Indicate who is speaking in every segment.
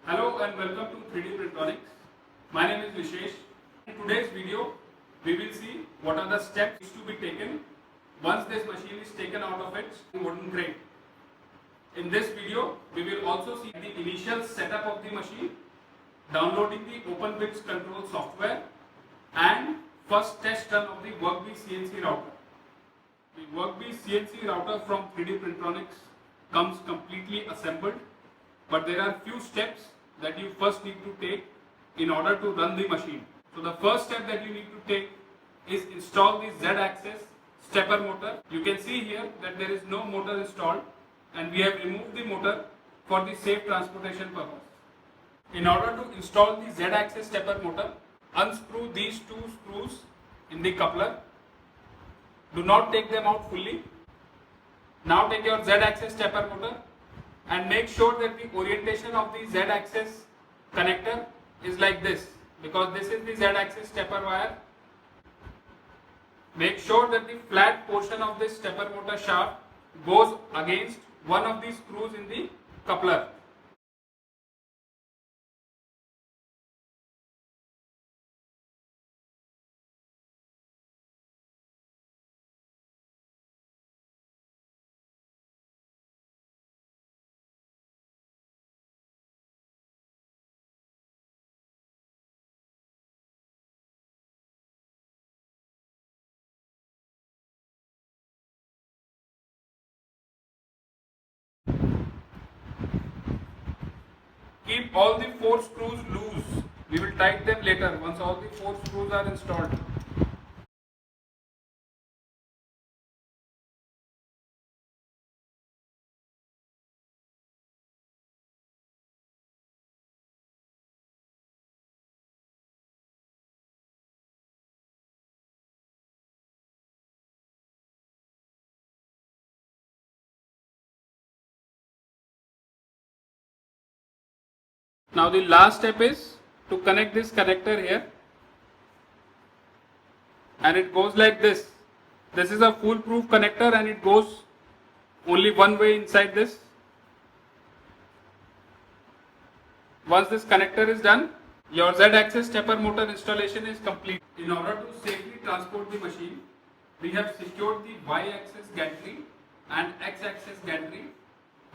Speaker 1: Hello and welcome to 3D Printonics. My name is Vishesh. In today's video, we will see what are the steps to be taken once this machine is taken out of its wooden crate. In this video, we will also see the initial setup of the machine, downloading the OpenBits control software, and first test run of the Workbee CNC router. The Workbee CNC router from 3D Printonics comes completely assembled, but there are few steps that you first need to take in order to run the machine. So the first step that you need to take is install the Z-axis stepper motor. You can see here that there is no motor installed and we have removed the motor for the safe transportation purpose. In order to install the Z-axis stepper motor, unscrew these two screws in the coupler. Do not take them out fully. Now take your Z-axis stepper motor and make sure that the orientation of the Z-axis connector is like this, because this is the Z-axis stepper wire. Make sure that the flat portion of this stepper motor shaft goes against one of the screws in the coupler. Keep all the 4 screws loose. We will tighten them later once all the 4 screws are installed. Now the last step is to connect this connector here, and it goes like this. This is a foolproof connector and it goes only one way inside this. Once this connector is done, your Z-axis stepper motor installation is complete. In order to safely transport the machine, we have secured the Y-axis gantry and X-axis gantry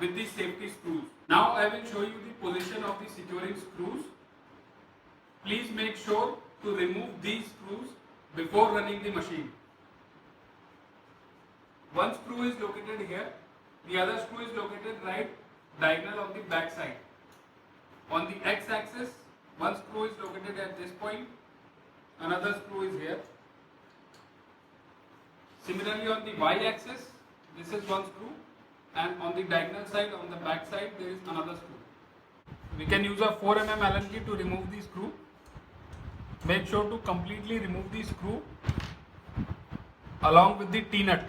Speaker 1: with the safety screws. Now I will show you the position of the securing screws. Please make sure to remove these screws before running the machine. One screw is located here, the other screw is located right diagonal of the back side. On the X-axis, one screw is located at this point, another screw is here. Similarly on the Y-axis, this is one screw, and on the diagonal side, on the back side, there is another screw. We can use a 4 mm Allen key to remove the screw. Make sure to completely remove the screw along with the T-nut.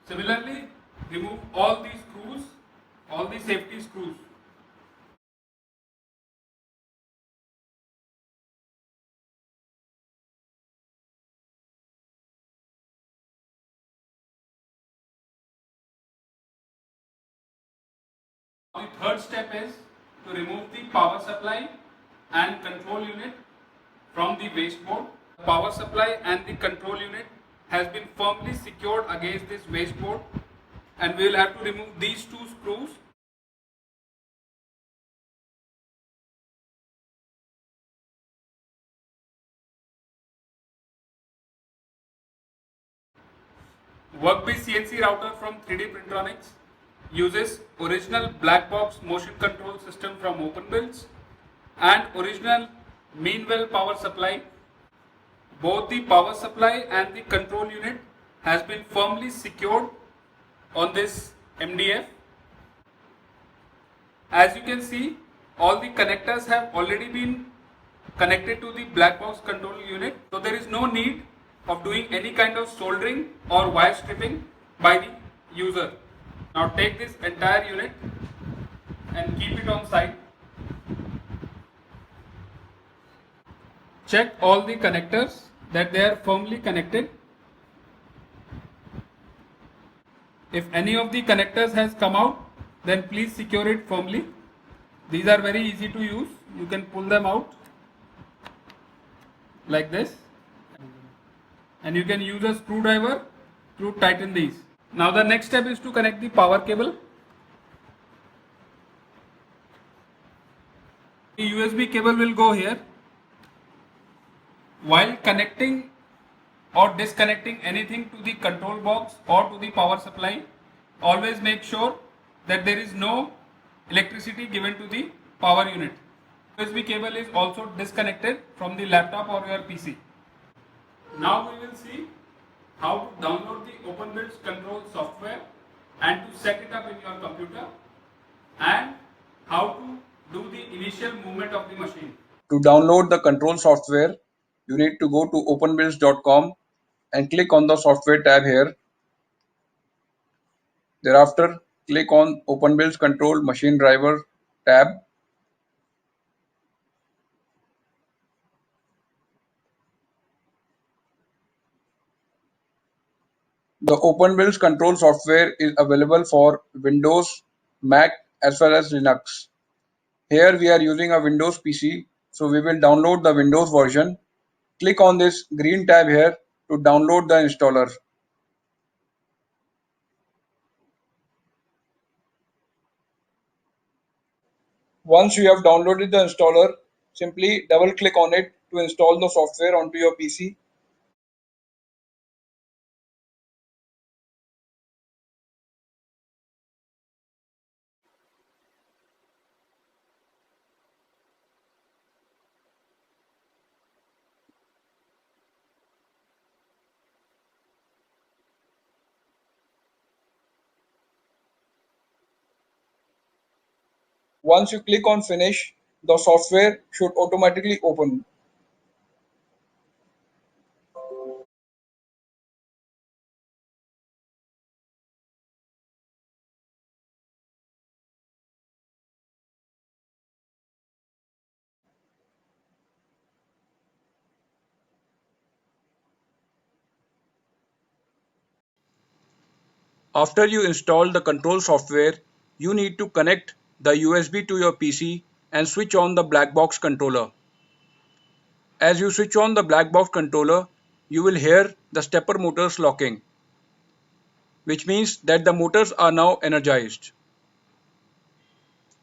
Speaker 1: Similarly, remove all these screws, all the safety screws. The third step is to remove the power supply and control unit from the wasteboard. The power supply and the control unit has been firmly secured against this wasteboard, and we will have to remove these two screws. Workbee CNC router from 3D Printonics uses original black box motion control system from OpenBits and original Meanwell power supply. Both the power supply and the control unit has been firmly secured on this MDF. As you can see, all the connectors have already been connected to the black box control unit, so there is no need of doing any kind of soldering or wire stripping by the user. Now take this entire unit and keep it on side. Check all the connectors that they are firmly connected. If any of the connectors has come out, then please secure it firmly. These are very easy to use. You can pull them out like this, and you can use a screwdriver to tighten these. Now the next step is to connect the power cable. The USB cable will go here. While connecting or disconnecting anything to the control box or to the power supply, always make sure that there is no electricity given to the power unit. USB cable is also disconnected from the laptop or your PC. Now we will see how to download the OpenBuilds control software and to set it up in your computer, and how to do the initial movement of the machine.
Speaker 2: To download the control software, you need to go to openbuilds.com and click on the software tab here. Thereafter, click on OpenBuilds Control Machine Driver tab. The OpenBuilds control software is available for Windows, Mac as well as Linux. Here we are using a Windows PC, so we will download the Windows version. Click on this green tab here to download the installer. Once you have downloaded the installer, simply double click on it to install the software onto your PC. Once you click on finish, the software should automatically open. After you install the control software, you need to connect the USB to your PC and switch on the black box controller. As you switch on the black box controller, you will hear the stepper motors locking, which means that the motors are now energized.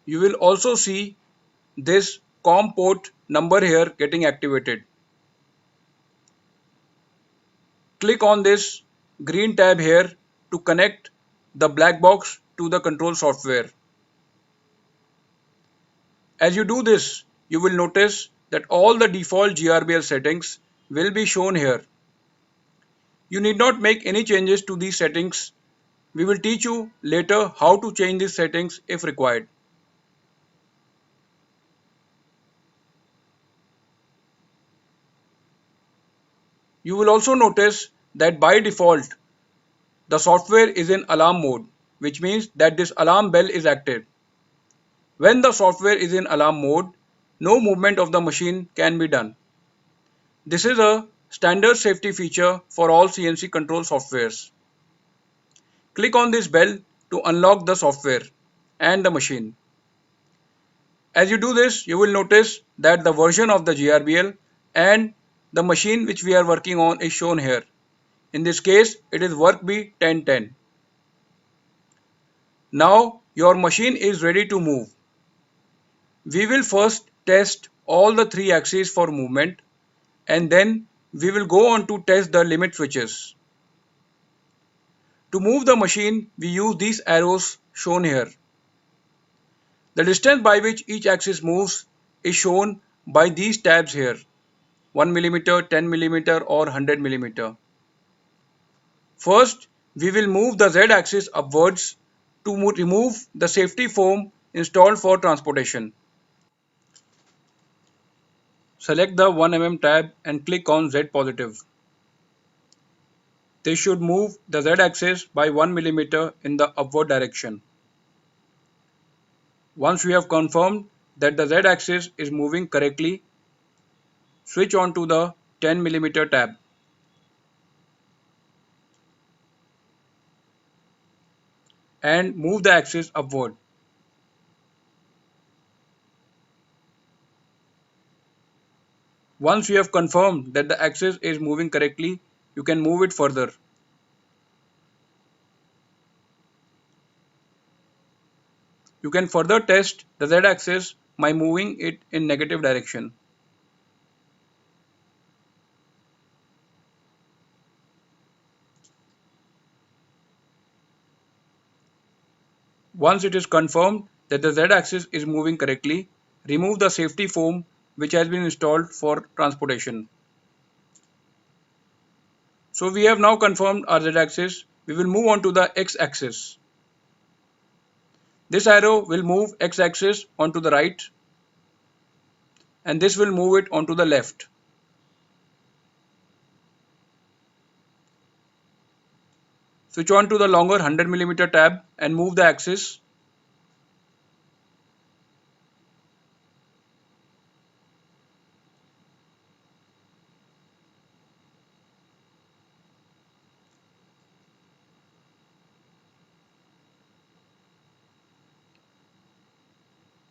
Speaker 2: You will also see this COM port number here getting activated. Click on this green tab here to connect the black box to the control software. As you do this, you will notice that all the default GRBL settings will be shown here. You need not make any changes to these settings. We will teach you later how to change these settings if required. You will also notice that by default, the software is in alarm mode, which means that this alarm bell is active. When the software is in alarm mode, no movement of the machine can be done. This is a standard safety feature for all CNC control softwares. Click on this bell to unlock the software and the machine. As you do this, you will notice that the version of the GRBL and the machine which we are working on is shown here. In this case, it is WorkB 1010. Now your machine is ready to move. We will first test all the three axes for movement, and then we will go on to test the limit switches. To move the machine, we use these arrows shown here. The distance by which each axis moves is shown by these tabs here: 1 mm, 10 mm or 100 mm. First, we will move the Z axis upwards to remove the safety foam installed for transportation. Select the 1 mm tab and click on Z positive. This should move the Z axis by 1 mm in the upward direction. Once we have confirmed that the Z axis is moving correctly, switch on to the 10 mm tab. And move the axis upward. Once you have confirmed that the axis is moving correctly, you can move it further. You can further test the z-axis by moving it in negative direction. Once it is confirmed that the z-axis is moving correctly, remove the safety foam which has been installed for transportation. So we have now confirmed our z-axis. We will move on to the x-axis. This arrow will move x-axis onto the right and this will move it onto the left. Switch on to the longer 100mm tab and move the axis.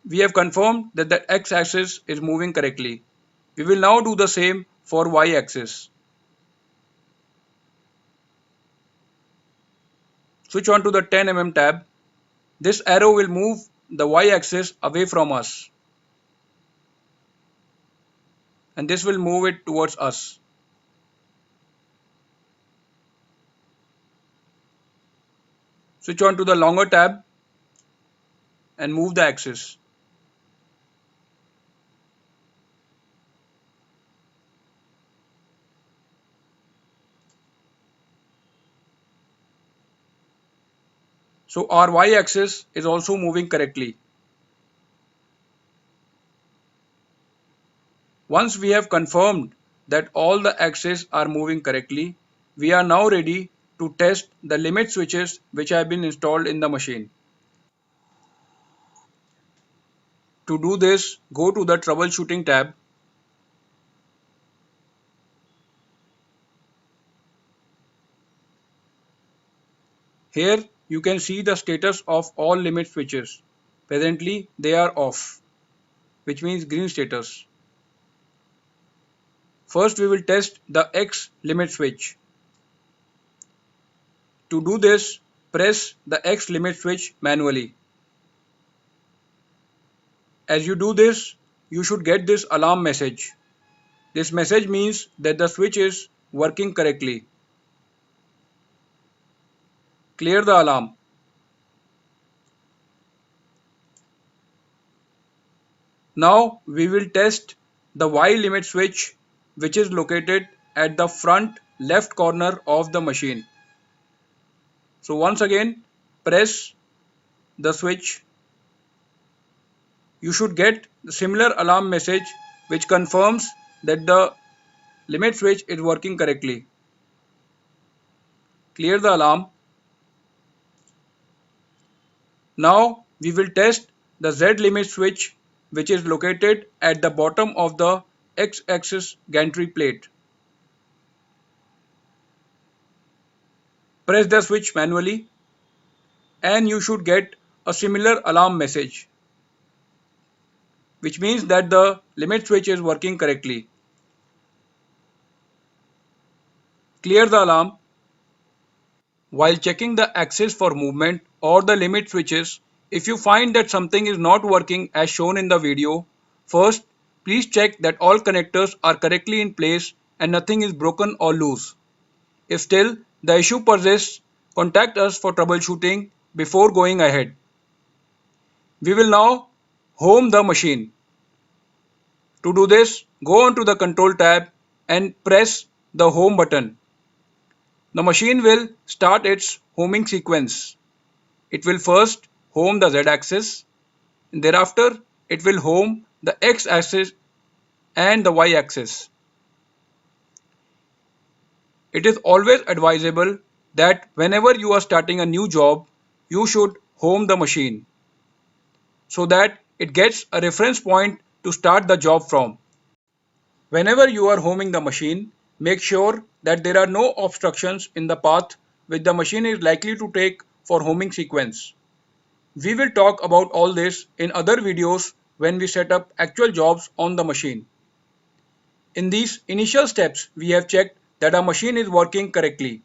Speaker 2: We have confirmed that the x-axis is moving correctly. We will now do the same for y-axis. Switch on to the 10mm tab. This arrow will move the y-axis away from us and this will move it towards us. Switch on to the longer tab and move the axis. So our y-axis is also moving correctly. Once we have confirmed that all the axes are moving correctly, we are now ready to test the limit switches which have been installed in the machine. To do this, go to the troubleshooting tab. Here you can see the status of all limit switches. Presently they are off, which means green status. First we will test the X limit switch. To do this, press the X limit switch manually. As you do this, you should get this alarm message. This message means that the switch is working correctly. Clear the alarm. Now we will test the Y limit switch which is located at the front left corner of the machine. So once again press the switch. You should get the similar alarm message which confirms that the limit switch is working correctly. Clear the alarm. Now we will test the Z limit switch which is located at the bottom of the X-axis gantry plate. Press the switch manually and you should get a similar alarm message, which means that the limit switch is working correctly. Clear the alarm. While checking the axis for movement or the limit switches, if you find that something is not working as shown in the video, first please check that all connectors are correctly in place and nothing is broken or loose. If still the issue persists, contact us for troubleshooting before going ahead. We will now home the machine. To do this, go on to the Control tab and press the Home button. The machine will start its homing sequence. It will first home the z-axis, thereafter it will home the x-axis and the y-axis. It is always advisable that whenever you are starting a new job, you should home the machine so that it gets a reference point to start the job from. Whenever you are homing the machine, make sure that there are no obstructions in the path which the machine is likely to take for homing sequence. We will talk about all this in other videos when we set up actual jobs on the machine. In these initial steps, we have checked that our machine is working correctly.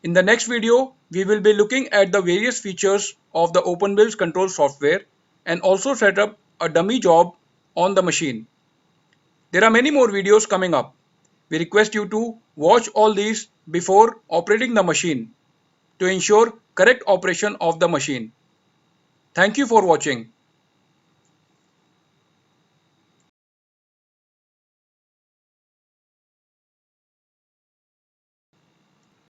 Speaker 2: In the next video, we will be looking at the various features of the OpenBuild control software and also set up a dummy job on the machine. There are many more videos coming up. We request you to watch all these before operating the machine to ensure correct operation of the machine. Thank you for watching.